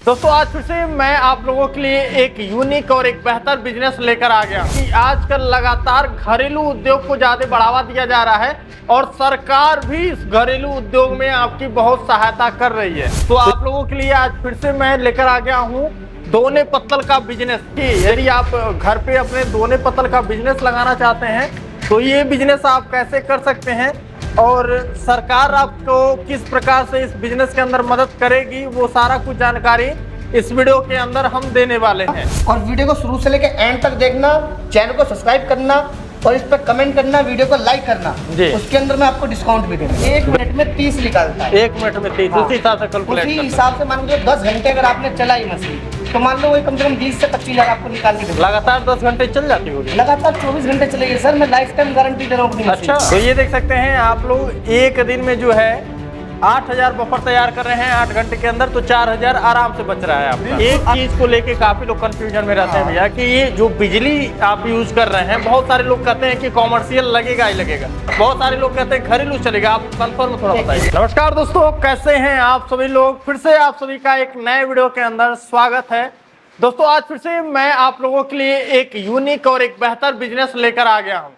दोस्तों आज फिर से मैं आप लोगों के लिए एक यूनिक और एक बेहतर बिजनेस लेकर आ गया कि आजकल लगातार घरेलू उद्योग को ज्यादा बढ़ावा दिया जा रहा है और सरकार भी इस घरेलू उद्योग में आपकी बहुत सहायता कर रही है। तो आप लोगों के लिए आज फिर से मैं लेकर आ गया हूँ दोने पत्तल का बिजनेस कि यदि आप घर पे अपने दोने पत्तल का बिजनेस लगाना चाहते हैं तो ये बिजनेस आप कैसे कर सकते हैं और सरकार आपको किस प्रकार से इस बिजनेस के अंदर मदद करेगी, वो सारा कुछ जानकारी इस वीडियो के अंदर हम देने वाले हैं। और वीडियो को शुरू से लेकर एंड तक देखना, चैनल को सब्सक्राब करना और इस पर कमेंट करना, वीडियो को लाइक करना। उसके अंदर मैं आपको डिस्काउंट भी देना। 1 मिनट में 30 निकालता है। 1 मिनट में 30 उसी हिसाब से कैलकुलेट उसी हिसाब से मान लो 10 घंटे अगर आपने चलाई मशीन तो मान लो वही कम से कम 20 से 25 हज़ार आपको निकाल के देगा। लगातार 10 घंटे चल जाती होगी। लगातार 24 घंटे चलेगी सर, मैं लाइफ टाइम गारंटी दे रहा हूँ अपनी मशीन। अच्छा, तो ये देख सकते हैं आप लोग एक दिन में जो है 8000 बफर तैयार कर रहे हैं 8 घंटे के अंदर, तो 4000 आराम से बच रहा है आपका। एक चीज को लेके काफी लोग कंफ्यूजन में रहते हैं भैया कि ये जो बिजली आप यूज कर रहे हैं, बहुत सारे लोग कहते हैं कि कॉमर्शियल लगेगा ही लगेगा, बहुत सारे लोग कहते हैं घरेलू चलेगा। आप कंफर्म थोड़ा बताइए। नमस्कार दोस्तों, कैसे हैं आप सभी लोग। फिर से आप सभी का एक नए वीडियो के अंदर स्वागत है। दोस्तों आज फिर से मैं आप लोगों के लिए एक यूनिक और एक बेहतर बिजनेस लेकर आ गया हूं।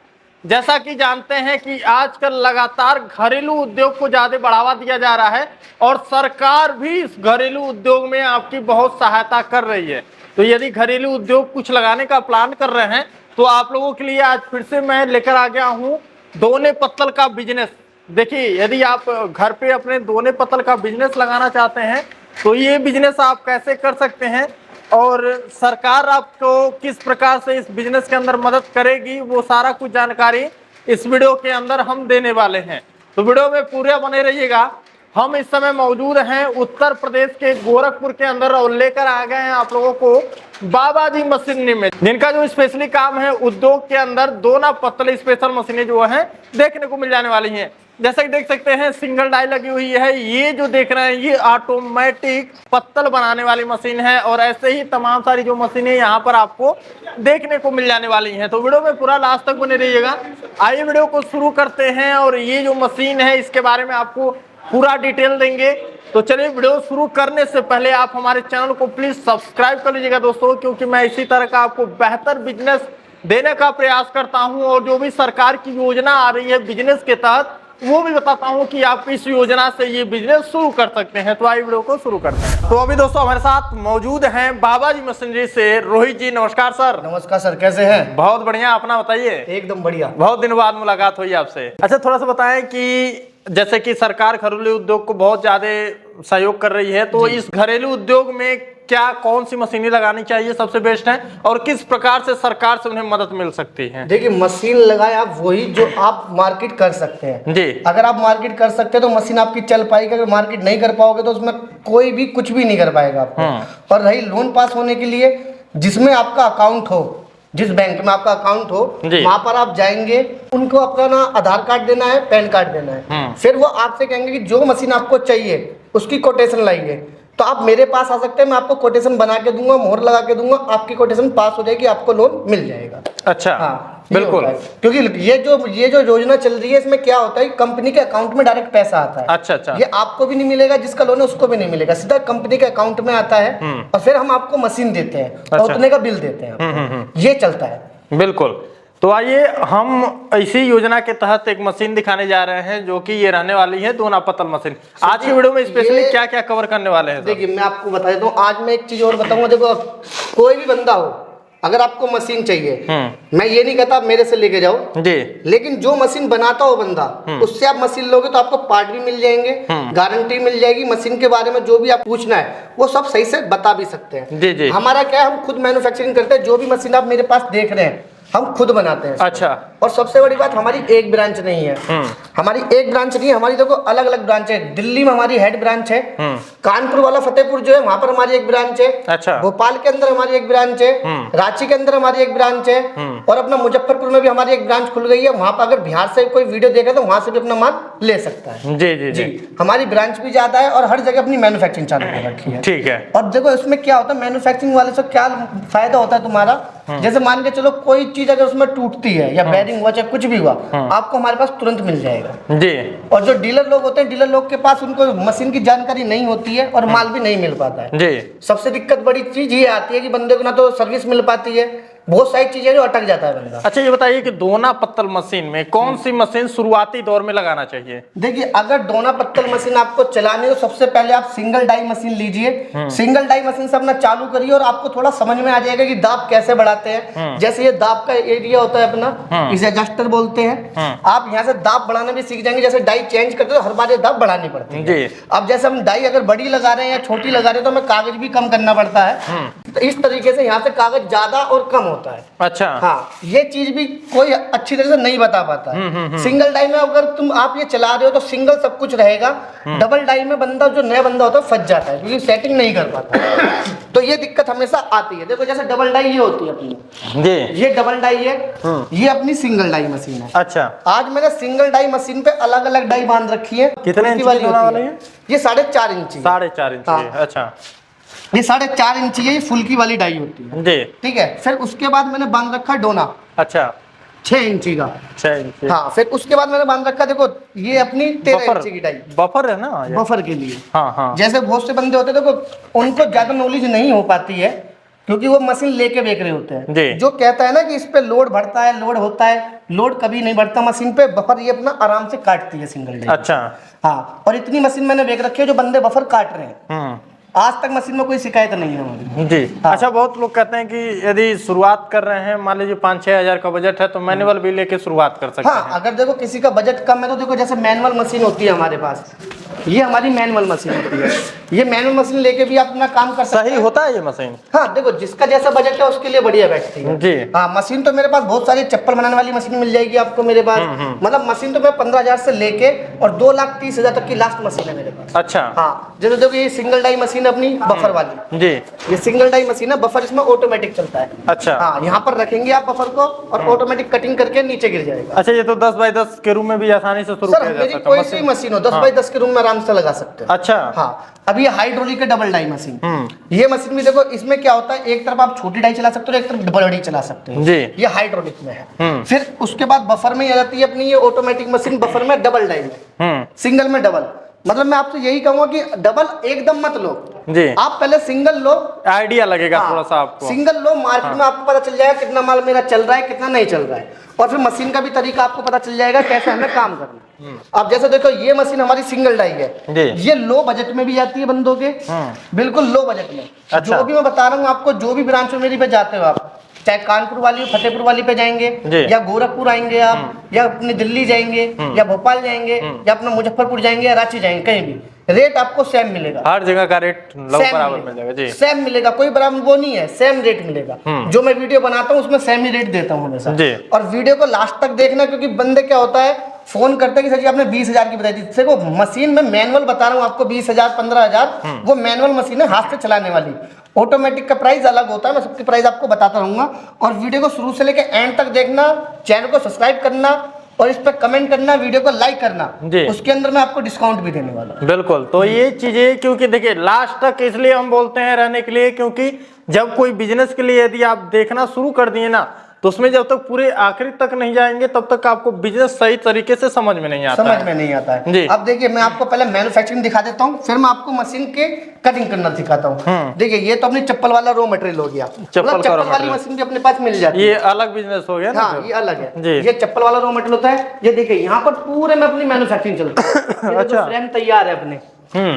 जैसा कि जानते हैं कि आजकल लगातार घरेलू उद्योग को ज्यादा बढ़ावा दिया जा रहा है और सरकार भी इस घरेलू उद्योग में आपकी बहुत सहायता कर रही है। तो यदि घरेलू उद्योग कुछ लगाने का प्लान कर रहे हैं तो आप लोगों के लिए आज फिर से मैं लेकर आ गया हूँ दोने पत्तल का बिजनेस। देखिए, यदि आप घर पे अपने दोने पत्तल का बिजनेस लगाना चाहते हैं तो ये बिजनेस आप कैसे कर सकते हैं और सरकार आपको किस प्रकार से इस बिजनेस के अंदर मदद करेगी, वो सारा कुछ जानकारी इस वीडियो के अंदर हम देने वाले हैं। तो वीडियो में पूरे बने रहिएगा। हम इस समय मौजूद हैं उत्तर प्रदेश के गोरखपुर के अंदर और लेकर आ गए हैं आप लोगों को बाबा जी मशीनरी में, जिनका जो स्पेशली काम है उद्योग के अंदर दोना पत्तल स्पेशल मशीनें जो है देखने को मिल जाने वाली हैं। जैसा कि देख सकते हैं सिंगल डाई लगी हुई है। ये जो देख रहे हैं ये ऑटोमेटिक पत्तल बनाने वाली मशीन है और ऐसे ही तमाम सारी जो मशीनें यहाँ पर आपको देखने को मिल जाने वाली हैं। तो वीडियो में पूरा लास्ट तक बने रहिएगा। आइए वीडियो को शुरू करते हैं और ये जो मशीन है इसके बारे में आपको पूरा डिटेल देंगे। तो चलिए वीडियो शुरू करने से पहले आप हमारे चैनल को प्लीज सब्सक्राइब कर लीजिएगा दोस्तों, क्योंकि मैं इसी तरह का आपको बेहतर बिजनेस देने का प्रयास करता हूं और जो भी सरकार की योजना आ रही है बिजनेस के तहत वो भी बताता हूं कि आप इस योजना से ये बिजनेस शुरू कर सकते हैं। तो आइए वीडियो को शुरू करते हैं। तो अभी दोस्तों हमारे साथ मौजूद हैं बाबा जी मशीनरी से रोहित जी। नमस्कार सर। नमस्कार सर, कैसे हैं? बहुत बढ़िया, अपना बताइए। एकदम बढ़िया। बहुत दिन बाद मुलाकात हुई आपसे। अच्छा, थोड़ा सा बताएं कि जैसे कि सरकार घरेलू उद्योग को बहुत ज्यादा सहयोग कर रही है, तो इस घरेलू उद्योग में क्या कौन सी मशीनें लगानी चाहिए सबसे बेस्ट है और किस प्रकार से सरकार से उन्हें मदद मिल सकती है? देखिए, मशीन लगाए आप वही जो आप मार्केट कर सकते हैं जी। अगर आप मार्केट कर सकते हैं तो मशीन आपकी चल पाएगी। अगर मार्केट नहीं कर पाओगे तो उसमें कोई भी कुछ भी नहीं कर पाएगा आपको। और रही लोन पास होने के लिए, जिसमें आपका अकाउंट हो, जिस बैंक में आपका अकाउंट हो वहां पर आप जाएंगे, उनको अपना ना आधार कार्ड देना है, पैन कार्ड देना है। फिर वो आपसे कहेंगे कि जो मशीन आपको चाहिए उसकी कोटेशन लाइए। तो आप मेरे पास आ सकते हैं, मैं आपको कोटेशन बना के दूंगा, मोहर लगा के दूंगा, आपकी कोटेशन पास हो जाएगी, आपको लोन मिल जाएगा। अच्छा, हाँ बिल्कुल। क्योंकि ये जो योजना चल रही है इसमें क्या होता है, कंपनी के अकाउंट में डायरेक्ट पैसा आता है। अच्छा। ये आपको भी नहीं मिलेगा, जिसका लोन है उसको भी नहीं मिलेगा, सीधा कंपनी के अकाउंट में आता है और फिर हम आपको मशीन देते हैं और उतने का बिल देते हैं। ये चलता है। बिल्कुल। तो आइए हम इसी योजना के तहत एक मशीन दिखाने जा रहे हैं जो कि ये रहने वाली है दोना पत्तल मशीन। आज की वीडियो में स्पेशली क्या क्या कवर करने वाले हैं? देखिए, मैं आपको बता देता हूँ। आज मैं एक चीज और बताऊंगा। देखो, कोई भी बंदा हो, अगर आपको मशीन चाहिए, मैं ये नहीं कहता आप मेरे से लेके जाओ जी, लेकिन जो मशीन बनाता हो बंदा, उससे आप मशीन लोगे तो आपको पार्ट भी मिल जाएंगे, गारंटी मिल जाएगी। मशीन के बारे में जो भी आप पूछना है वो सब सही से बता भी सकते हैं। जी। हमारा क्या है, हम खुद मैन्युफैक्चरिंग करते हैं। जो भी मशीन आप मेरे पास देख रहे हैं हम खुद बनाते हैं। अच्छा। और सबसे बड़ी बात, हमारी एक ब्रांच नहीं है। हमारी एक ब्रांच नहीं है, हमारी देखो अलग अलग ब्रांच है। दिल्ली में हमारी हेड ब्रांच है, कानपुर वाला फतेहपुर जो है वहां पर हमारी एक ब्रांच है। अच्छा। भोपाल के अंदर हमारी एक ब्रांच है, रांची के अंदर हमारी एक ब्रांच है और अपना मुजफ्फरपुर में भी हमारी एक ब्रांच खुल गई है। वहां पर अगर बिहार से कोई वीडियो देखे तो वहां से भी अपना माल ले सकता है। जी। हमारी ब्रांच भी ज्यादा है और हर जगह अपनी मैन्युफैक्चरिंग चालू कर रखी है। ठीक है। और देखो इसमें क्या होता है, मैन्युफैक्चरिंग वाले से क्या फायदा होता है तुम्हारा, जैसे मान के चलो कोई चीज अगर उसमें टूटती है या बैरिंग सेटिंग हुआ चाहे कुछ भी हुआ, आपको हमारे पास तुरंत मिल जाएगा जी। और जो डीलर लोग होते हैं, डीलर लोग के पास उनको मशीन की जानकारी नहीं होती है और माल भी नहीं मिल पाता है जी। सबसे दिक्कत बड़ी चीज ये आती है कि बंदे को ना तो सर्विस मिल पाती है, बहुत सारी चीजें जो अटक जाता है बंदा। अच्छा ये बताइए कि दोना पत्तल मशीन में कौन सी मशीन शुरुआती दौर में लगाना चाहिए? देखिए, अगर डोना पत्तल मशीन आपको चलानी हो, सबसे पहले आप सिंगल डाई मशीन लीजिए। सिंगल डाई मशीन से अपना चालू करिए और आपको थोड़ा समझ में आ जाएगा कि दाब कैसे बढ़ाते हैं। जैसे ये दाब का एरिया होता है अपना, इसे एडजस्टर बोलते हैं। आप यहाँ से दाब बढ़ाना भी सीख जाएंगे। जैसे डाई चेंज करते हो हर बार ये दाब बढ़ानी पड़ती है जी। अब जैसे हम डाई अगर बड़ी लगा रहे हैं या छोटी लगा रहे हैं तो हमें कागज भी कम करना पड़ता है, तो इस तरीके से यहाँ से कागज ज्यादा और कम होता है। अच्छा हाँ, ये चीज भी कोई अच्छी तरह से नहीं बता पाता है। सिंगल डाई में अगर आप ये चला रहे हो तो सिंगल सब कुछ रहेगा। डबल डाई में बंदा जो नया बंदा होता है फंस जाता है क्योंकि सेटिंग नहीं कर पाता तो ये दिक्कत हमेशा आती है। देखो जैसे डबल डाई ये होती है अपनी, जी। ये डबल डाई है, ये अपनी सिंगल डाई मशीन है। अच्छा, आज मैंने सिंगल डाई मशीन पे अलग अलग डाई बांध रखी है। कितने इंच की वाली होने होती वाली है? है? ये 4.5 इंची है। 4.5 इंच हाँ। की। अच्छा ये 4.5 इंची है, ये फुल्की वाली डाई होती है। जी। ठीक है, फिर उसके बाद मैंने बांध रखा डोना अच्छा 6 इंची का। 6 इंच। हाँ, फिर उसके बाद मैंने बांध रखा, देखो ये अपनी 13 इंची की डाई बफर है ना ये? बफर के लिए। हाँ हाँ। जैसे बहुत से बंदे होते हैं, देखो उनको ज्यादा नॉलेज नहीं हो पाती है क्योंकि वो मशीन लेके बेच रहे होते हैं। जी। जो कहता है ना कि इस पे लोड बढ़ता है, लोड होता है, लोड कभी नहीं बढ़ता मशीन पे। बफर ये अपना आराम से काटती है सिंगल डाई। अच्छा। हाँ, और इतनी मशीन मैंने बेच रखी है जो बंदे बफर काट रहे हैं। आज तक मशीन में कोई शिकायत नहीं है हमारी। जी। हाँ। अच्छा, बहुत लोग कहते हैं कि यदि शुरुआत कर रहे हैं, मान लीजिए 5-6 हजार का बजट है तो मैनुअल भी लेके शुरुआत कर सकते हाँ, हैं। अगर देखो किसी का बजट कम है तो देखो जैसे मैनुअल मशीन होती है हमारे पास, ये हमारी मैनुअल मशीन होती है। ये मैनुअल मशीन लेके भी आप अपना काम कर सकते सही हैं। होता है ये मशीन? हाँ, देखो जिसका जैसा बजट है उसके लिए बढ़िया बैठती है। जी। हाँ, मशीन तो मेरे पास बहुत सारी चप्पल बनाने वाली मशीन मिल जाएगी आपको मेरे पास। मतलब मशीन तो मैं 15,000 से लेके और 2,30,000 तक की लास्ट मशीन है मेरे पास। अच्छा। हाँ, जैसे देखो ये सिंगल डाई मशीन अपनी बफर वाली। जी। ये सिंगल डाई मशीन है, बफर इसमें ऑटोमेटिक चलता है। अच्छा। हाँ, यहाँ पर रखेंगे आप बफर को और ऑटोमेटिक कटिंग करके नीचे गिर जाएगा। अच्छा, ये तो 10 बाई 10 के रूम में भी आसानी से शुरू सर, किया जा मेरी सकता कोई है सी मशीन हो 10 बाई 10 के रूम में आराम से लगा सकते हैं। अच्छा। हाँ, अब ये हाइड्रोलिक है डबल डाई मशीन। ये मशीन भी देखो, इसमें क्या होता है, एक तरफ आप छोटी डाई चला सकते हो, एक तरफ बड़ी चला सकते हो। जी। ये हाइड्रोलिक में है। फिर उसके बाद बफर में आ जाती है अपनी ये ऑटोमेटिक मशीन, बफर में डबल डाई में, सिंगल में डबल। मतलब मैं आपसे यही कहूंगा कि डबल एकदम मत लो जी। आप पहले सिंगल लो, आइडिया लगेगा हाँ, थोड़ा सा आपको। सिंगल लो, मार्केट में आपको पता चल जाएगा कितना माल मेरा चल रहा है, कितना नहीं चल रहा है, और फिर मशीन का भी तरीका आपको पता चल जाएगा कैसे हमें काम करना। अब जैसे देखो ये मशीन हमारी सिंगल डाई है, ये लो बजट में भी आती है बंदों के, बिल्कुल लो बजट में। अच्छा। जो भी मैं बता रहा हूँ आपको, जो भी ब्रांच में मेरी पे जाते हो आप, चाहे कानपुर वाली फतेहपुर वाली पे जाएंगे, या गोरखपुर आएंगे आप, या अपने दिल्ली जाएंगे, या भोपाल जाएंगे, या अपना मुजफ्फरपुर जाएंगे, या रांची जाएंगे, कहीं भी रेट आपको सेम मिलेगा। हर जगह का रेट बराबर मिल जाएगा जी। सेम मिलेगा, कोई बराबर वो नहीं है, सेम रेट मिलेगा। जो मैं वीडियो बनाता हूँ उसमें सेम ही रेट देता हूँ हमेशा। और वीडियो को लास्ट तक देखना, क्योंकि बंदे क्या होता है फोन करते हैं कि सर जी आपने 20,000 की बताई थी। देखो मशीन में मैनुअल बता रहा हूँ आपको 20,000 15,000, वो मैनुअल मशीन है हाथ से चलाने वाली। ऑटोमेटिक का प्राइस अलग होता है, मैं सबकी प्राइस आपको बताता रहूंगा। और वीडियो को शुरू से लेकर एंड तक देखना, चैनल को सब्सक्राइब करना और इस पर कमेंट करना, वीडियो को लाइक करना, उसके अंदर मैं आपको डिस्काउंट भी देने वाला हूं। बिल्कुल। तो ये चीजें, क्योंकि देखिए लास्ट तक इसलिए हम बोलते हैं रहने के लिए, क्योंकि जब कोई बिजनेस के लिए यदि आप देखना शुरू कर दिए ना, तो उसमें जब तक पूरे आखिरी तक नहीं जाएंगे तब तक आपको बिजनेस सही तरीके से समझ में नहीं आता समझ में नहीं आता है जी। अब देखिए मैं आपको पहले मैन्युफैक्चरिंग दिखा देता हूँ, फिर मैं आपको मशीन के कटिंग करना दिखाता हूँ। देखिए ये तो अपनी चप्पल वाला रॉ मटेरियल हो गया, चप्पल वाली मशीन भी अपने पास मिल जाती है। ये अलग बिजनेस हो गया ना। हाँ, ये अलग है। ये चप्पल वाला रॉ मटेरियल होता है। ये देखिए यहाँ पर पूरे में अपनी मैन्युफैक्चरिंग चलती है। अच्छा, फ्रेम तैयार है अपने,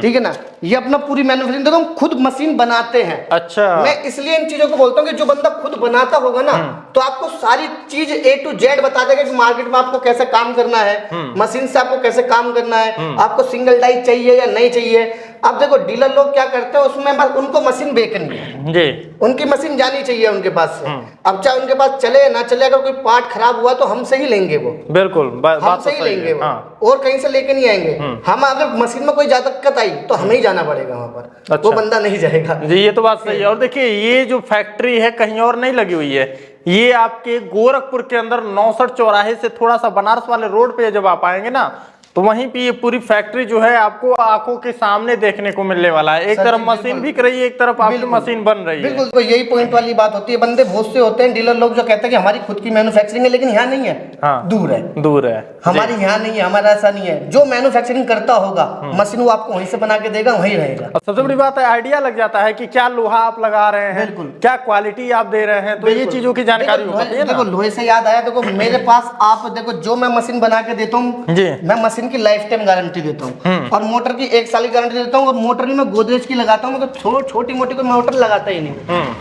ठीक है ना। ये अपना पूरी मैन्युफैक्चरिंग देखो, हम खुद मशीन बनाते हैं। अच्छा, मैं इसलिए इन चीजों को बोलता हूँ कि जो बंदा खुद बनाता होगा ना, तो आपको सारी चीज A to Z बता देगा कि मार्केट में आपको कैसे काम करना है, मशीन से आपको कैसे काम करना है, आपको सिंगल डाई चाहिए या नहीं चाहिए। अब देखो डीलर लोग क्या करते हैं, उसमें बस उनको मशीन बेचनी है जी, उनकी मशीन जानी चाहिए उनके पास से। अब चाहे उनके पास चले या ना चले, अगर कोई पार्ट खराब हुआ तो हमसे ही लेंगे वो। बिल्कुल, हमसे ही लेंगे वो, और कहीं से लेके नहीं आएंगे। हम अगर मशीन में कोई ज्यादा दिक्कत आई तो हमें ही जाना पड़ेगा वहां पर, वो बंदा नहीं जाएगा जी। ये तो बात सही है। और देखिए ये जो फैक्ट्री है कहीं और नहीं लगी हुई है, ये आपके गोरखपुर के अंदर 69 चौराहे से थोड़ा सा बनारस वाले रोड पे जब आप आएंगे ना, तो वहीं पे ये पूरी फैक्ट्री जो है आपको आंखों के सामने देखने को मिलने वाला है। एक तरफ मशीन बिक रही है, एक तरफ आपकी मशीन बन रही है। बिल्कुल, तो यही पॉइंट वाली बात होती है। बंदे बहुत से होते हैं डीलर लोग जो कहते हैं कि हमारी खुद की मैन्युफैक्चरिंग है, लेकिन यहाँ नहीं है। हाँ, दूर है। दूर है। हमारी यहाँ नहीं है, हमारा ऐसा नहीं है। जो मैन्युफैक्चरिंग करता होगा मशीन वो आपको वहीं से बना के देगा, वहीं रहेगा। और सबसे बड़ी बात है आइडिया लग जाता है कि क्या लोहा आप लगा रहे हैं, बिल्कुल। क्या क्वालिटी आप दे रहे हैं, तो ये चीजों की जानकारी हो पाती है ना। देखो लोहे से याद आया, देखो मेरे पास आप देखो जो मैं मशीन बना के देता हूँ, मैं मशीन की लाइफ टाइम गारंटी देता हूँ और मोटर की 1 साल की गारंटी देता हूँ। और मोटर भी मैं गोदरेज की लगाता हूँ, मैं छोटी मोटी कोई मोटर लगाता ही नहीं,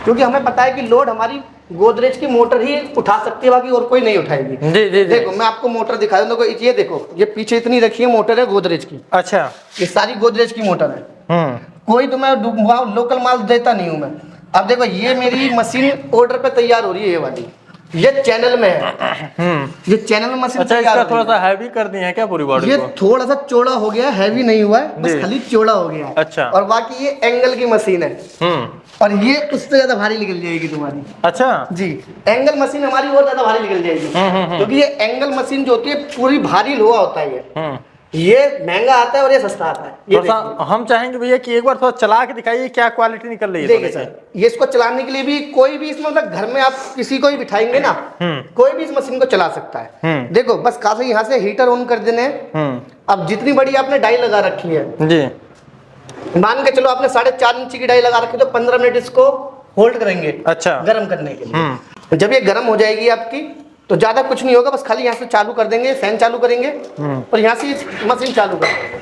क्योंकि हमें पता है कि लोड हमारी गोदरेज की मोटर ही उठा सकती है, बाकी और कोई नहीं उठाएगी। जी। देखो मैं आपको मोटर दिखा दूं, देखो ये देखो, ये पीछे इतनी रखी है मोटर है गोदरेज की। अच्छा, ये सारी गोदरेज की मोटर है। कोई तो मैं लोकल माल देता नहीं हूं मैं। अब देखो ये मेरी मशीन ऑर्डर पे तैयार हो रही है, ये वाली ये चैनल में है। ये चैनल में मशीन। अच्छा, इसका थोड़ा सा हैवी कर दिए हैं क्या पूरी बॉडी ये को? थोड़ा सा चौड़ा हो गया, हैवी नहीं हुआ है, बस खाली चौड़ा हो गया है। अच्छा। और बाकी ये एंगल की मशीन है और ये उससे ज्यादा भारी निकल जाएगी तुम्हारी। अच्छा जी, एंगल मशीन हमारी और ज्यादा भारी निकल जाएगी, क्योंकि ये एंगल मशीन जो होती है पूरी भारी लोहा होता है। ये महंगा आता है और ये सस्ता आता है। ये हम चाहेंगे भैया कि एक बार थोड़ा चला के दिखाइए क्या क्वालिटी निकल रही है। देखिए सर, ये इसको चलाने के लिए भी कोई भी इसमें मतलब घर में आप किसी को भी बिठाएंगे ना, कोई भी इस मशीन को चला सकता है। देखो बस खाली यहाँ से हीटर ऑन कर देने। अब जितनी बड़ी आपने डाई लगा रखी है जी, मान के चलो आपने 4.5 इंच की डाई लगा रखी, तो 15 मिनट इसको होल्ड करेंगे। अच्छा, गर्म करने के लिए। जब ये गर्म हो जाएगी आपकी, तो ज्यादा कुछ नहीं होगा, बस खाली यहाँ से चालू कर देंगे, फैन चालू करेंगे और यहाँ से मशीन चालू कर देंगे।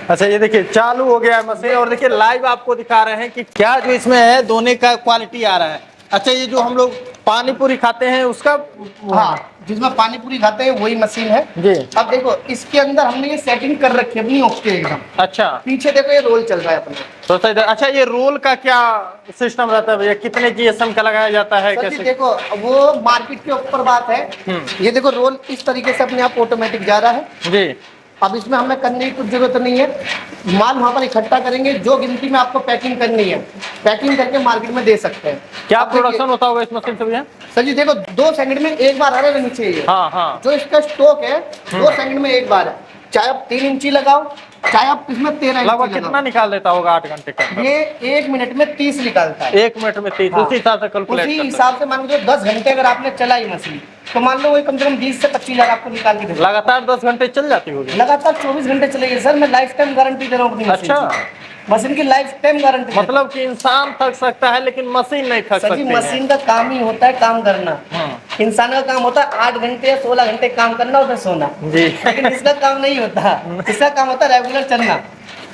अच्छा ये देखिए चालू हो गया है मशीन, और देखिए लाइव आपको दिखा रहे हैं कि क्या जो इसमें है दोनों का क्वालिटी आ रहा है। अच्छा, ये जो हम लोग पानी पूरी खाते हैं उसका, हाँ जिसमें पानी पूरी खाते हैं वही मशीन है जी। अब देखो इसके अंदर हमने ये सेटिंग कर रखी है अपनी ओके एकदम। अच्छा, पीछे देखो ये रोल चल रहा है अपना। तो इधर अच्छा, ये रोल का क्या सिस्टम रहता है भैया, कितने जीएसएम का लगाया जाता है, सर जी कैसे? देखो वो मार्केट के ऊपर बात है। ये देखो रोल इस तरीके से अपने आप ऑटोमेटिक जा रहा है जी। अब इसमें हमें करने की कुछ जरूरत नहीं है, माल वहाँ पर इकट्ठा करेंगे, जो गिनती में आपको पैकिंग करनी है पैकिंग करके मार्केट में दे सकते हैं। क्या प्रोडक्शन होता होगा इस मशीन से भैया? सर जी देखो 2 सेकंड में एक बार हरा रहनी चाहिए। हाँ। जो इसका स्टॉक है 2 सेकंड में एक बार है, चाहे आप 3 इंची लगाओ चाहे आप इसमें 13 इंची लगभग कितना निकाल देता होगा 8 घंटे का? ये 1 मिनट में 30 निकालता है। 1 मिनट में 30? हाँ। उसी हिसाब से कैलकुलेट उसी हिसाब से मान लो 10 घंटे अगर आपने चलाई मशीन, तो मान लो वही कम से कम 20 से 25 हजार आपको निकाल के देगा। लगातार 10 घंटे चल जाती होगी? लगातार 24 घंटे चलेगी सर, मैं लाइफ टाइम गारंटी दे रहा हूँ अपनी मशीन की। अच्छा, मशीन की लाइफ टाइम गारंटी। मतलब कि इंसान थक सकता है लेकिन मशीन नहीं थक सर सकती जी है। मशीन का काम ही होता है काम करना। इंसान का काम होता है 8 घंटे या 16 घंटे काम करना और फिर सोना जी। लेकिन इसका काम नहीं होता, इसका काम होता है रेगुलर चलना।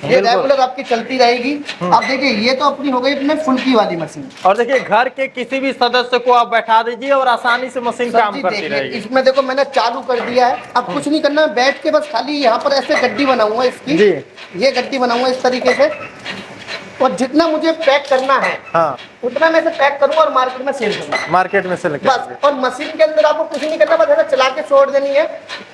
ये रेगुलर आपकी चलती रहेगी। अब देखिए ये तो अपनी हो गई अपने फुल्की वाली मशीन। और देखिए घर के किसी भी सदस्य को आप बैठा दीजिए और आसानी से मशीन काम करती रहेगी। इसमें देखो मैंने चालू कर दिया है, अब कुछ नहीं करना है, बैठ के बस खाली यहाँ पर ऐसे गड्डी बनाऊंगा इसकी जी। ये गड्डी बनाऊंगा इस तरीके से, और जितना मुझे पैक करना है हाँ, उतना मैं इसे पैक करूंगा और मार्केट में सेल करूंगा मार्केट में से लेकर बस। और मशीन के अंदर आपको कुछ नहीं करना, बस ऐसा चला के छोड़ देनी है।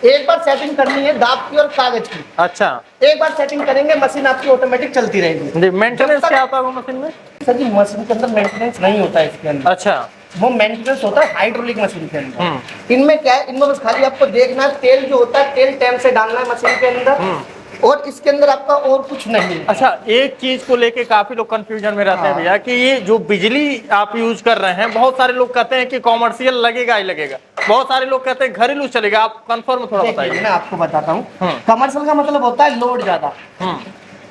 एक बार सेटिंग करनी है दाब की और कागज की। अच्छा एक बार सेटिंग करेंगे मशीन आपकी ऑटोमेटिक चलती रहेगी। जी। मेंटेनेंस क्या होता है मशीन में? सर जी मशीन के अंदर मेंटेनेंस नहीं होता है इसके अंदर। अच्छा, वो मेंटेनेंस होता है हाइड्रोलिक मशीन के अंदर। इनमें क्या है, इनमें बस खाली आपको देखना है तेल जो होता है तेल टाइम से डालना है मशीन के अंदर, और इसके अंदर आपका और कुछ नहीं। अच्छा, एक चीज को लेके काफी लोग कंफ्यूजन में रहते हैं भैया कि ये जो बिजली आप यूज कर रहे हैं, बहुत सारे लोग कहते हैं कि कॉमर्शियल लगेगा ही लगेगा, बहुत सारे लोग कहते हैं घरेलू चलेगा। आप कंफर्म थोड़ा बताइए। मैं आपको बताता हूँ, कमर्शियल का मतलब होता है लोड ज्यादा।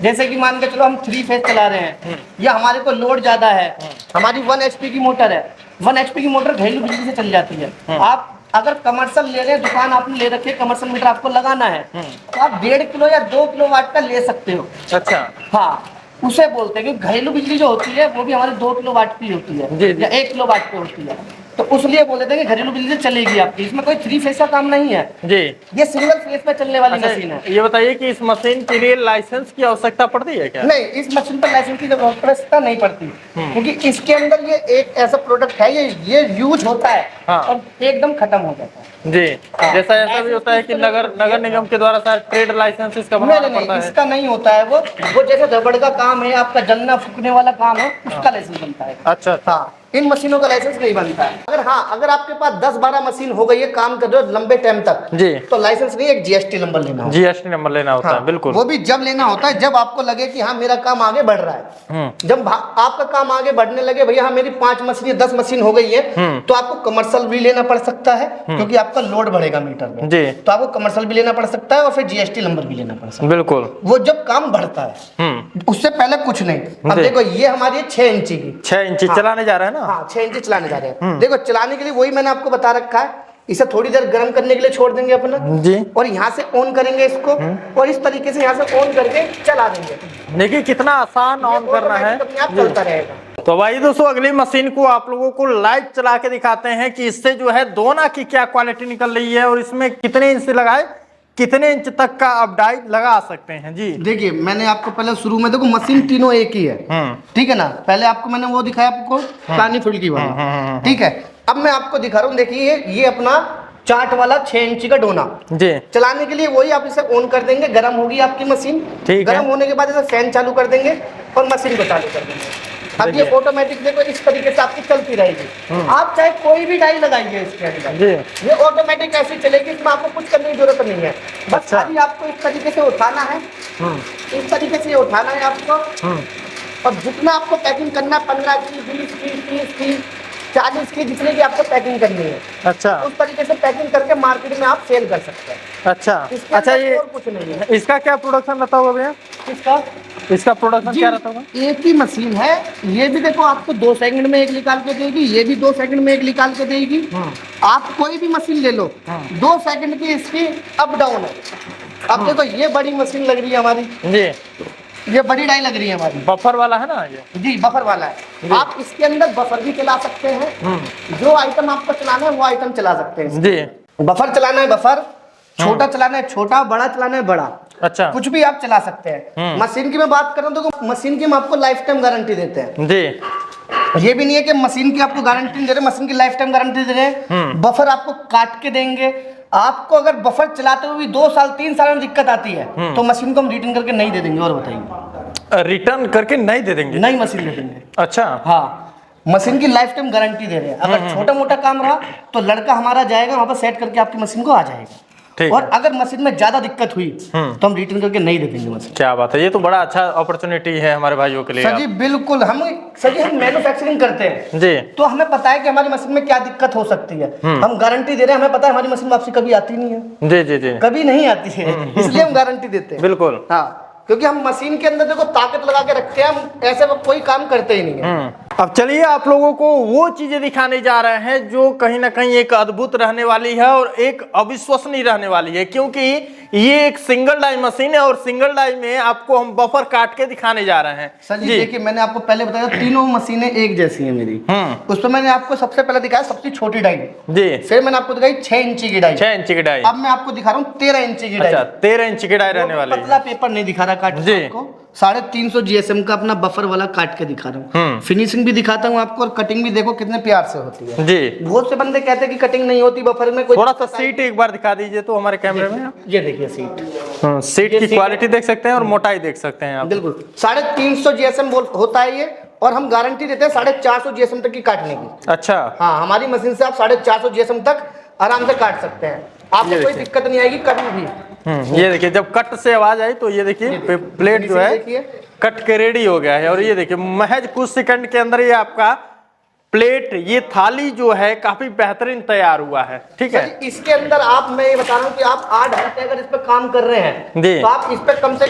जैसे कि मान के चलो हम 3 फेज चला रहे हैं या हमारे को लोड ज्यादा है, हमारी 1 HP की मोटर है, 1 HP की मोटर घरेलू बिजली से चल जाती है। आप अगर कमर्शियल ले रहे हैं, दुकान आपने ले रखी है, कमर्शियल मीटर आपको लगाना है, तो आप 1.5 किलो या 2 किलोवाट का ले सकते हो। अच्छा, हाँ उसे बोलते हैं, क्योंकि घरेलू बिजली जो होती है वो भी हमारे 2 किलोवाट की होती है जी, जी। या 1 किलोवाट की होती है, तो उसलिए बोल देते हैं कि घरेलू बिजली चलेगी आपकी। इसमें कोई 3 फेज का काम नहीं है जी। ये सिंगल फेज पे चलने वाली मशीन है। ये बताइए कि इस मशीन के लिए लाइसेंस की आवश्यकता पड़ती है क्या? नहीं, इस मशीन पर लाइसेंस की आवश्यकता नहीं पड़ती, क्योंकि इसके अंदर ये एक ऐसा प्रोडक्ट है ये यूज होता है और एकदम खत्म हो जाता है जी। जैसा ऐसा भी होता है कि नगर निगम के द्वारा शायद ट्रेड लाइसेंस इसका बनाना पड़ता है। इसका नहीं होता है वो जैसे रबड़ का काम है, आपका जलना फूकने वाला काम है, उसका लाइसेंस बनता है। अच्छा, हाँ इन मशीनों का लाइसेंस नहीं बनता है। अगर आपके पास 10-12 मशीन हो गई है काम कर रहे हो लंबे टाइम तक जी, तो लाइसेंस नहीं, एक GST नंबर लेना होता है। GST नंबर लेना होता है, बिल्कुल। वो भी जब लेना होता है जब आपको लगे कि हाँ मेरा काम आगे बढ़ रहा है। जब आपका काम आगे बढ़ने लगे, भैया हाँ मेरी 5 मशीन 10 मशीन हो गई है, तो आपको कमर्शियल भी लेना पड़ सकता है, क्योंकि आपकी आपका लोड बढ़ेगा मीटर में जी, तो आपको कमर्शियल भी लेना पड़ सकता है और फिर जीएसटी नंबर भी लेना पड़ सकता है। बिल्कुल। वो जब काम बढ़ता है उससे पहले कुछ नहीं। अब जी। देखो ये हमारी 6 इंची की 6 इंची हाँ। चलाने जा रहे हैं ना। हाँ 6 इंची चलाने जा रहे हैं। देखो चलाने के लिए वही मैंने आपको बता रखा है, इसे थोड़ी देर गर्म करने के लिए छोड़ देंगे अपना जी, और यहाँ से ऑन करेंगे इसको और इस तरीके से यहाँ से ऑन करके चला देंगे। देखिए कितना आसान ऑन करना है। अपने आप चलता रहेगा। तो भाई दोस्तों अगली मशीन को आप लोगों को लाइव चला के दिखाते हैं कि इससे जो है दोना की क्या क्वालिटी निकल रही है और इसमें कितने इंच से लगाए, कितने इंच तक का आप डाई लगा सकते हैं। जी देखिए मैंने आपको पहले शुरू में देखो मशीन तीनों एक ही है, ठीक है ना। पहले आपको मैंने वो दिखाया आपको पानी फुल्की वाला, ठीक है। अब मैं आपको दिखा रहा हूँ, देखिए ये अपना चाट वाला 6 इंची का डोना जी। चलाने के लिए वही आप इसे ऑन कर देंगे, गर्म होगी आपकी मशीन। ठीक है। गर्म होने के बाद इसे फैन चालू कर देंगे और मशीन को चालू कर देंगे। अब ये ऑटोमेटिक देखो इस तरीके से आपकी चलती रहेगी। आप चाहे कोई भी डाई लगाइए इसके अंदर, जी। ये ऑटोमेटिक ऐसी चलेगी, इसमें आपको कुछ करने की जरूरत नहीं है। बस अच्छा। खाली आपको इस तरीके से उठाना है, इस तरीके से उठाना है आपको और जितना आपको पैकिंग करना है 15 की 20 की 30 की 40 की जितने की आपको पैकिंग करनी है, अच्छा, उस तरीके से पैकिंग करके मार्केट में आप सेल कर सकते हैं। अच्छा, इसके अच्छा। अंदर ये और कुछ नहीं है। इसका क्या प्रोडक्शन रहता होगा भैया? इसका इसका प्रोडक्शन जी, क्या रहता होगा? एक ही मशीन है। ये भी देखो आपको 2 सेकंड में एक निकाल के देगी, ये भी 2 सेकंड में एक निकाल के देगी। आप कोई भी मशीन ले लो, 2 सेकंड की इसकी अप डाउन है। अब देखो ये बड़ी मशीन लग रही है हमारी, जी। ये बड़ी डाई लग रही है हमारी, बफर वाला है ना ये? जी बफर वाला है। आप इसके अंदर बफर भी चला सकते हैं, जो आइटम आपको चलाना है वो आइटम चला सकते हैं। जी। बफर चलाना है बफर, छोटा चलाना है छोटा, बड़ा चलाना है बड़ा, अच्छा, कुछ भी आप चला सकते हैं। मशीन की मैं बात करूं तो मशीन की हम आपको लाइफ टाइम गारंटी देते हैं। जी। ये भी नहीं है कि मशीन की आपको गारंटी नहीं दे रहे, मशीन की लाइफ टाइम गारंटी दे रहे हैं। बफर आपको काट के देंगे। आपको अगर बफर चलाते हुए भी 2 साल 3 साल में दिक्कत आती है तो मशीन को हम रिटर्न करके नहीं दे देंगे। और बताइए, रिटर्न करके नहीं दे देंगे? नई मशीन दे देंगे। अच्छा, हाँ, मशीन की लाइफ टाइम गारंटी दे रहे हैं। अगर छोटा मोटा काम रहा तो लड़का हमारा जाएगा वहां पर सेट करके आपकी मशीन को आ जाएगा। और अगर मशीन में ज्यादा दिक्कत हुई तो हम रिटर्न करके नहीं दे देंगे मशीन। क्या बात है, ये तो बड़ा अच्छा अपॉर्चुनिटी है हमारे भाइयों के लिए। सर जी बिल्कुल, हम मैन्युफैक्चरिंग करते हैं जी, तो हमें पता है कि हमारी मशीन में क्या दिक्कत हो सकती है। हम गारंटी दे रहे हैं, हमें पता है हमारी मशीन वापसी कभी आती नहीं है। जी, जी, जी, कभी नहीं आती है, इसलिए हम गारंटी देते हैं। बिल्कुल। हाँ, क्योंकि हम मशीन के अंदर देखो ताकत लगा के रखते हैं, हम ऐसे कोई काम करते ही नहीं है। अब चलिए आप लोगों को वो चीजें दिखाने जा रहे हैं जो कहीं ना कहीं एक अद्भुत रहने वाली है और एक अविश्वसनीय रहने वाली है, क्योंकि ये एक सिंगल डाई मशीन है और सिंगल डाई में आपको हम बफर काट के दिखाने जा रहे हैं। सर जी देखिए, मैंने आपको पहले बताया तीनों मशीनें एक जैसी है मेरी। उस पर मैंने आपको सबसे पहले दिखाया सबसे छोटी डाई जी, फिर मैंने आपको दिखाई 6 इंची की डाई, 6 इंची की डाई। अब मैं आपको दिखा रहा हूँ 13 इंची की डाई। अच्छा, 13 इंची की डाई रहने वाली है। पतला पेपर नहीं दिखा रहा काट के आपको, 350 GSM का अपना बफर वाला काट के दिखा रहा हूँ। फिनिशिंग भी दिखाता हूँ आपको और कटिंग भी देखो कितने प्यार से होती है जी। बहुत से बंदे कहते हैं कि कटिंग नहीं होती बफर में। कोई थोड़ा सा सीट एक बार दिखा दीजिए तो हमारे कैमरे में। ये देखिए सीट, सीट की क्वालिटी देख सकते हैं और मोटाई देख सकते हैं आप। बिल्कुल 350 GSM होता है ये, और हम गारंटी देते हैं 450 GSM तक की काटने की। अच्छा, हाँ, हमारी मशीन से आप 450 GSM तक आराम से काट सकते हैं, आपको कोई दिक्कत नहीं आएगी कभी भी। ये देखिए जब कट से आवाज आई तो ये देखिए प्लेट जो है कट के रेडी हो गया है। और ये देखिए महज कुछ सेकंड के अंदर ये आपका प्लेट, ये थाली जो है काफी बेहतरीन तैयार हुआ है। ठीक है, इसके अंदर आप, मैं ये बता रहा हूँ कि आप 8 घंटे अगर इस पे काम कर रहे हैं तो आप इस पे कम से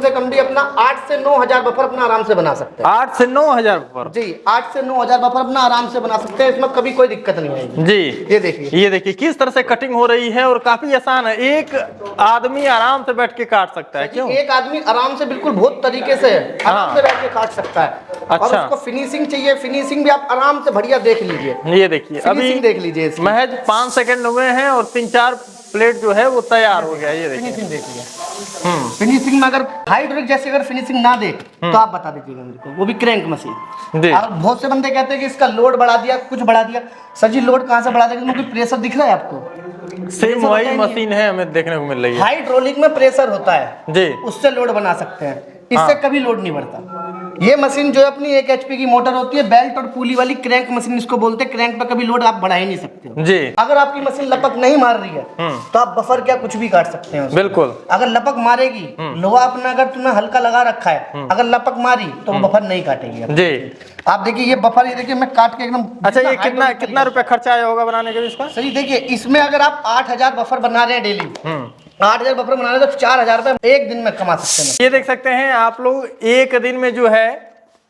कम भी अपना 8 से 9 हजार बफर अपना आराम से बना सकते हैं। 8 से 9 हजार बफर जी, 8 से 9 हजार बफर अपना आराम से बना सकते हैं, इसमें कभी कोई दिक्कत नहीं आएगी जी। ये देखिए किस तरह से कटिंग हो रही है और काफी आसान है, एक आदमी आराम से बैठ के काट सकता है। क्यों? एक आदमी आराम से बिल्कुल बहुत तरीके से आराम से बैठ के काट सकता है। अच्छा, और उसको फिनिशिंग चाहिए, फिनिशिंग भी आप आराम से बढ़िया देख लीजिए। ये देखिए अभी देख लीजिए, महज 5 सेकंड हुए हैं और 3-4 प्लेट जो है वो तैयार हो गया। ये देखिए फिनिशिंग देखिए। फिनिशिंग में अगर हाइड्रोलिक जैसे अगर फिनिशिंग ना दे तो आप बता दीजिएगा मेरे को, वो भी क्रैंक मशीन। और बहुत से बंदे कहते हैं कि इसका लोड बढ़ा दिया, कुछ बढ़ा दिया। सर जी लोड कहाँ से बढ़ा देगा, क्योंकि प्रेशर दिख रहा है आपको, सेम वही मशीन है हमें देखने को मिल रही है। हाइड्रोलिक में प्रेशर होता है जी, उससे लोड बना सकते हैं। इससे कभी लोड नहीं बढ़ता। ये मशीन जो है अपनी 1 HP की मोटर होती है, बेल्ट और पुली वाली क्रैंक मशीन इसको बोलते हैं। क्रैंक पे कभी लोड आप बढ़ा ही नहीं सकते हो जी। अगर आपकी मशीन लपक नहीं मार रही है तो आप बफर क्या कुछ भी काट सकते हैं। बिल्कुल। अगर लपक मारेगी, लोहा अपना अगर तुमने हल्का लगा रखा है, अगर लपक मारी तो वो बफर नहीं काटेगी जी। आप देखिए ये बफर, ये देखिए मैं काट के एकदम। अच्छा, ये कितना रुपए खर्चा आया होगा बनाने के लिए इसका? सही देखिए, इसमें अगर आप 8000 बफर बना रहे हैं डेली, 8000 बफर बना रहे हैं तो 4000 रुपए एक दिन में कमा सकते हैं। ये देख सकते हैं आप लोग, एक दिन में जो है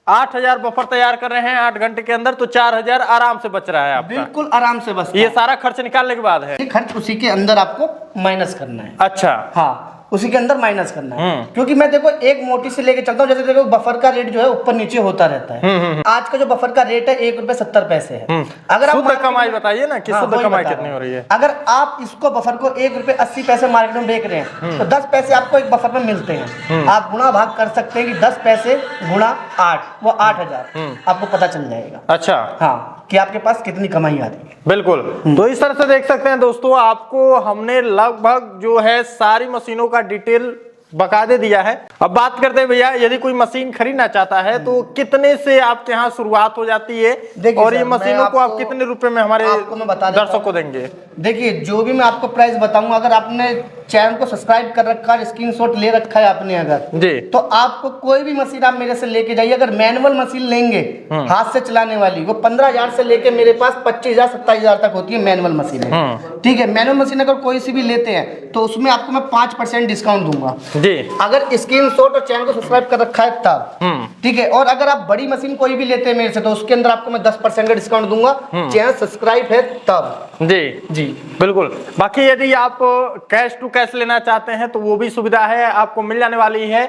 8000 बफर तैयार कर रहे हैं 8 घंटे के अंदर, तो 4000 आराम से बच रहा है आपका। बिल्कुल आराम से बस। ये सारा खर्च निकालने के बाद है? खर्च उसी के अंदर आपको माइनस करना है। अच्छा। हाँ, उसी के अंदर माइनस करना है। क्योंकि मैं देखो एक मोटी से लेके चलता हूँ, जैसे देखो बफर का रेट जो है ऊपर नीचे होता रहता है। आज का जो बफर का रेट है 1 रुपए 70 पैसे है। अगर आप शुद्ध कमाई बताइए ना कि हाँ, शुद्ध कमाई कितनी हो रही है? अगर आप इसको बफर को 1 रुपए 80 पैसे मार्केट में बेच रहे हैं तो 10 पैसे आपको एक बफर में मिलते हैं। आप गुणा भाग कर सकते हैं कि 10 पैसे गुणा 8, वो 8000 आपको पता चल जाएगा। अच्छा। हाँ, कि आपके पास कितनी कमाई आ रही है। बिल्कुल। तो इस तरह से देख सकते हैं दोस्तों, आपको हमने लगभग जो है सारी मशीनों का डिटेल बकायदे दिया है। अब बात करते हैं भैया, यदि कोई मशीन खरीदना चाहता है तो कितने से आपके यहाँ शुरुआत हो जाती है, और ये मशीनों को आप कितने रुपए में हमारे दर्शकों को देंगे? देखिए, जो भी मैं आपको प्राइस बताऊंगा, अगर आपने चैनल को सब्सक्राइब कर रखा है, स्क्रीनशॉट ले रखा है आपने अगर जी, तो आपको कोई भी मशीन आप मेरे से लेके जाइए। अगर मैनुअल मशीन लेंगे हाथ से चलाने वाली, वो 15,000 से लेके मेरे पास 25,000 27,000 तक होती है मैनुअल मशीन। ठीक है, मैनुअल मशीन अगर कोई सी भी लेते हैं तो उसमें आपको मैं 5% डिस्काउंट दूंगा जी, अगर स्क्रीनशॉट और चैनल को सब्सक्राइब कर रखा है तब। ठीक है, और अगर आप बड़ी मशीन कोई भी लेते हैं मेरे से तो उसके अंदर आपको मैं 10% का डिस्काउंट दूंगा, चैनल सब्सक्राइब है तब। जी जी बिल्कुल। बाकी यदि आप कैश टू कैश लेना चाहते हैं तो वो भी सुविधा है, आपको मिल जाने वाली है।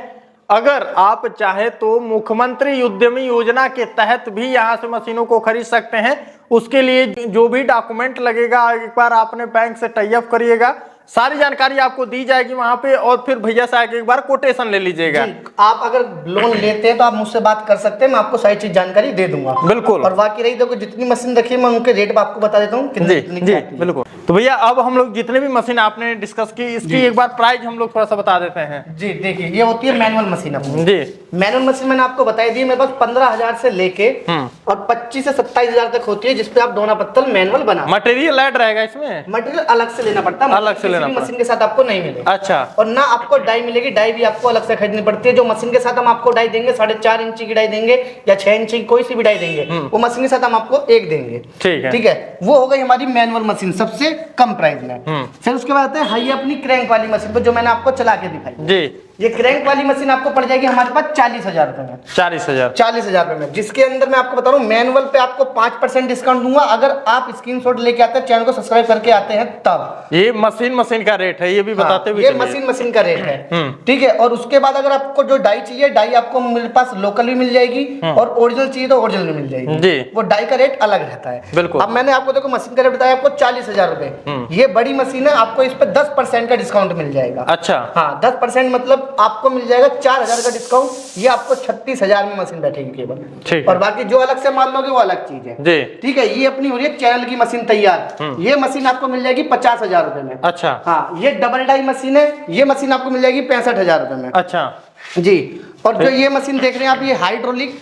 अगर आप चाहे तो मुख्यमंत्री उद्यमी योजना के तहत भी यहाँ से मशीनों को खरीद सकते हैं। उसके लिए जो भी डॉक्यूमेंट लगेगा एक बार आपने बैंक से टाई अप करिएगा, सारी जानकारी आपको दी जाएगी वहां पे, और फिर भैया से आके एक बार कोटेशन ले लीजिएगा। आप अगर लोन लेते हैं तो आप मुझसे बात कर सकते हैं, मैं आपको सारी चीज जानकारी दे दूंगा। बिल्कुल। और बाकी रही देखो जितनी मशीन रखी है मैं उनके रेट आपको बता देता हूँ। जी जी बिल्कुल। तो भैया अब हम लोग जितने भी मशीन आपने डिस्कस की, इसकी एक बार प्राइस हम लोग थोड़ा सा बता देते हैं। जी देखिए, ये होती है मैनुअल मशीन अपनी। जी, मैनुअल मशीन मैंने आपको बताई दी, मेरे पास 15,000 से लेके और 25 से 27,000 तक होती है, जिसपे आप दोना पत्तल मैनुअल बना। मटेरियल ऐड रहेगा इसमें? मटेरियल अलग से लेना पड़ता है, अलग से लेना पड़ता है, मशीन के साथ आपको नहीं मिलेगा। अच्छा। और ना आपको डाई मिलेगी, डाई भी आपको अलग से खरीदनी पड़ती है। जो मशीन के साथ हम आपको डाई देंगे 4.5 इंची की डाई देंगे या 6 इंची की कोई सी भी डाई देंगे, वो मशीन के साथ हम आपको एक देंगे। ठीक है, वो हो गई हमारी मैनुअल मशीन सबसे कम प्राइस में। फिर उसके बाद आते हैं अपनी क्रैंक वाली मशीन पर, जो मैंने आपको चला के दिखाई। जी, ये क्रैंक वाली मशीन आपको पड़ जाएगी हमारे पास 40,000 रुपए में। 40,000 रुपए में, जिसके अंदर मैं आपको बता रहा हूँ मैनुअल पे आपको 5% डिस्काउंट दूंगा अगर आप स्क्रीनशॉट लेके आते हैं, चैनल को सब्सक्राइब करके आते हैं तब। ये मशीन का रेट है, ये भी बताते हुए ये मशीन का रेट है। ठीक है, और उसके बाद अगर आपको जो डाई चाहिए, डाई आपको मेरे पास लोकल भी मिल जाएगी और ओरिजिनल चाहिए तो ओरिजिनल भी मिल जाएगी जी। वो डाई का रेट अलग रहता है। बिल्कुल। अब मैंने आपको देखो मशीन का रेट बताया आपको 40,000 रुपए। ये बड़ी मशीन है, आपको इस पर 10% का डिस्काउंट मिल जाएगा। अच्छा। हाँ, 10% मतलब आपको मिल जाएगा 4,000 का डिस्काउंट। ये आपको 36,000 में मशीन बैठेगी केवल। और बाकी जो अलग से मान लोगे वो अलग चीज है जी। ठीक है, ये अपनी हो रही है चैनल की मशीन तैयार। ये मशीन आपको मिल जाएगी 50,000 रुपए में। अच्छा। हाँ, ये डबल डाई मशीन है, ये मशीन आपको मिल जाएगी 65,000 रुपए में। अच्छा जी। और जो ये मशीन देख रहे हैं आप, ये हाइड्रोलिक,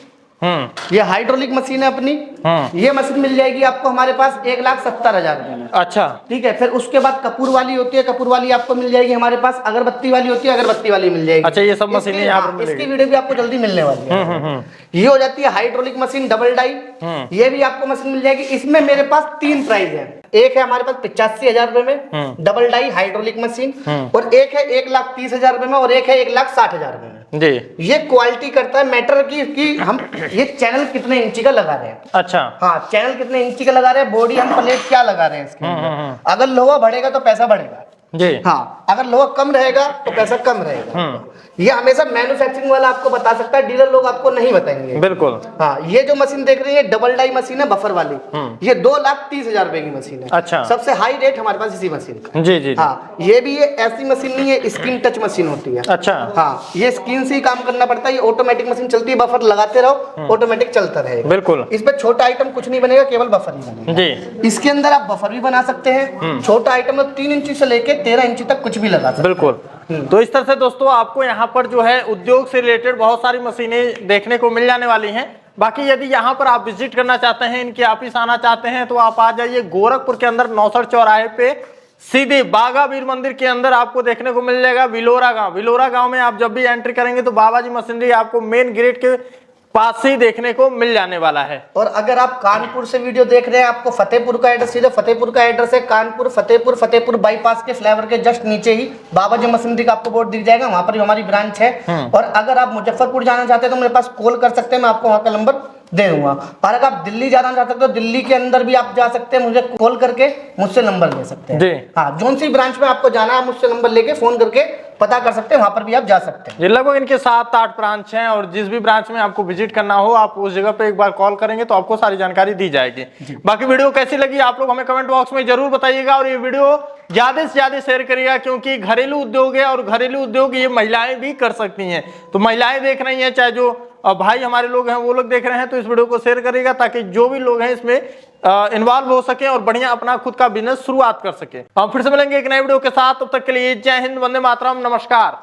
ये हाइड्रोलिक मशीन है अपनी। ये मशीन मिल जाएगी आपको हमारे पास 1,70,000 रुपए में। अच्छा। ठीक है, फिर उसके बाद कपूर वाली होती है, कपूर वाली आपको मिल जाएगी हमारे पास। अगरबत्ती वाली होती है, अगरबत्ती वाली मिल जाएगी। अच्छा, ये सब मशीनें यहाँ पर मिलेगी। इसकी वीडियो भी आपको जल्दी मिलने वाली है। ये हो जाती है हाइड्रोलिक मशीन डबल डाई, ये भी आपको मशीन मिल जाएगी। इसमें मेरे पास 3 प्राइस है। एक है हमारे पास 85,000 रुपए में डबल डाई हाइड्रोलिक मशीन, और एक है 1,30,000 रुपए में, और एक है 1,60,000 रुपए में जी। ये क्वालिटी करता है मैटर की हम ये चैनल कितने इंची का लगा रहे हैं। अच्छा। हाँ, चैनल कितने इंची का लगा रहे हैं, बॉडी हम प्लेट क्या लगा रहे हैं इसके अंदर। अगर लोहा बढ़ेगा तो पैसा बढ़ेगा जी। हाँ, अगर लोहा कम रहेगा तो पैसा कम रहेगा। ये हमेशा मैन्युफैक्चरिंग वाला आपको बता सकता है, डीलर लोग आपको नहीं बताएंगे। बिल्कुल। हाँ, ये जो मशीन देख रही है डबल डाई मशीन है बफर वाली, ये 2,30,000 रुपए की मशीन है। अच्छा। सबसे हाई रेट हमारे पास इसी मशीन का जी जी। हाँ, ये भी ये ऐसी मशीन नहीं है, स्क्रीन टच मशीन होती है। अच्छा। हाँ, ये स्क्रीन से ही काम करना पड़ता है। ये ऑटोमेटिक मशीन चलती है, बफर लगाते रहो ऑटोमेटिक चलता रहेगा। बिल्कुल। इस पे छोटा आइटम कुछ नहीं बनेगा, केवल बफर ही बनेगा जी। इसके अंदर आप बफर भी बना सकते हैं, छोटा आइटम 3 इंची से लेके 13 इंची तक कुछ भी लगा सकते हैं। बिल्कुल। तो इस तरह से दोस्तों आपको यहाँ यहाँ पर जो है उद्योग से रिलेटेड बहुत सारी मशीनें देखने को मिल जाने वाली हैं। बाकी यदि यहाँ पर आप विजिट करना चाहते हैं, इनके ऑफिस आना चाहते हैं, तो आप आ जाइए गोरखपुर के अंदर नौसर चौराहे पे सीधे बागा वीर मंदिर के अंदर आपको देखने को मिल जाएगा विलोरा गांव। विलोरा गांव में आप जब भी एंट्री करेंगे तो बाबा जी मशीनरी आपको मेन गेट के पास ही देखने को मिल जाने वाला है। और अगर आप कानपुर से वीडियो देख रहे हैं, आपको फतेहपुर का एड्रेस, सीधे फतेहपुर का एड्रेस है, कानपुर फतेहपुर बाईपास के फ्लाईओवर के जस्ट नीचे ही बाबा जी मशीनरी का आपको बोर्ड दिख जाएगा, वहां पर भी हमारी ब्रांच है। और अगर आप मुजफ्फरपुर जाना चाहते हैं तो मेरे पास कॉल कर सकते हैं, मैं आपको वहां का नंबर दे दूंगा। और अगर आप दिल्ली जाना चाहते हो तो दिल्ली के अंदर भी आप जा सकते हैं, मुझे कॉल करके मुझसे नंबर ले सकते हैं। जी हाँ, जोन सी ब्रांच में आपको जाना है, आप मुझसे नंबर लेके फोन करके पता कर सकते हैं, वहां पर भी आप जा सकते हैं। ये लगभग इनके 7-8 ब्रांच हैं और जिस भी ब्रांच में आपको विजिट करना हो आप उस जगह पे एक बार कॉल करेंगे तो आपको सारी जानकारी दी जाएगी। बाकी वीडियो कैसी लगी आप लोग हमें कमेंट बॉक्स में जरूर बताइएगा और ये वीडियो ज्यादा से ज्यादा शेयर करिएगा, क्योंकि घरेलू उद्योग है और घरेलू उद्योग ये महिलाएं भी कर सकती हैं। तो महिलाएं देख रही हैं, चाहे जो भाई हमारे लोग हैं वो लोग देख रहे हैं, तो इस वीडियो को शेयर करिएगा ताकि जो भी लोग हैं इसमें इन्वॉल्व हो सके और बढ़िया अपना खुद का बिजनेस शुरुआत कर सके। हम फिर से मिलेंगे एक नए वीडियो के साथ, तब तक के लिए जय हिंद, वंदे मातरम, नमस्कार।